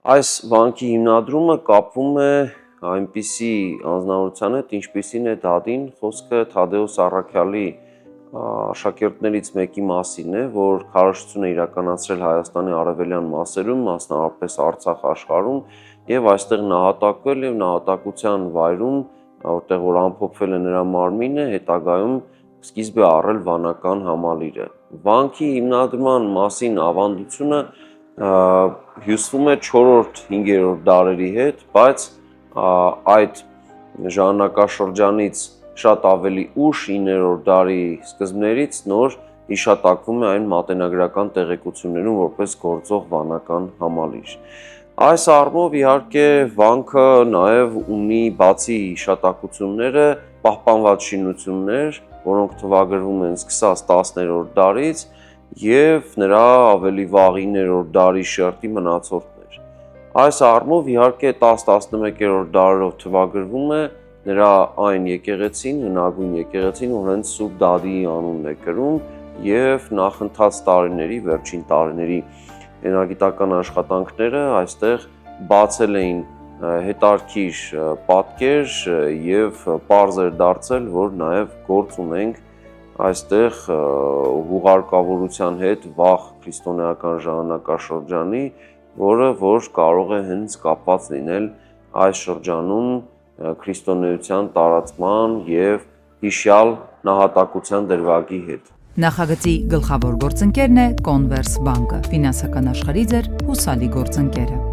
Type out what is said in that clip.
Այս վանքի հիմնադրումը կապվում է այնպիսի անձնավորության հետ, ինչպիսին է Դադին, խոսքը Թադեուս Առաքյալի աշակերտներից մեկի մասին է, որ քարոզություն է իրականացրել Հայաստանի արևելյան մասերում, մասնավորապես Արցախ աշխարհում, եւ այստեղ նահատակվել եւ նահատակության վայրում, որտեղ որ ամփոփվել է նրա մարմինը, հետագայում սկիզբ է առել վանական համալիրը։ Վանքի հիմնադրման մասին ավանդությունը հյուսվում է 4-5-րդ դարերի հետ, բայց այդ ժամանակաշրջանից շատ ավելի ուշ 9-րդ դարի սկզբներից նոր հիշատակվում է այն մատենագրական տեղեկություններում որպես գործող վանական համալիր։ Այս առումով իհարկե վանքը նաև ունի բացի հիշատակությունները պահպանված շինություններ, որոնք թվագրվում են սկսած 10-րդ դարից եւ նրա ավելի վաղ 9-րդ դարի շերտի մնացորդներ։ Այս առումով իհարկե 10-11-րդ դարերով թվագրվում է նրա այն եկեղեցին, հնագույն եկեղեցին, որ հենց Սուրբ Դադիի անունն է կրում եւ նախընթաց տարիների, վերջին տարիների հնագիտական աշխատանքները այստեղ բացել էին հետարքիր պատկեր եւ պարզ էր դարձել, որ նաեւ գործ ունենք այստեղ հուղարկավորության հետ վաղ քրիստոնեական ժամանակաշրջանի, որը որ կարող է հենց կապված լինել այս շրջանում քրիստոնեության տարածման եւ հիշյալ նահատակության դրվագի հետ։ Նախագծի գլխավոր գործընկերն է Converse բանկը, ֆինանսական աշխարհի ձեր հուսալի գործընկերը։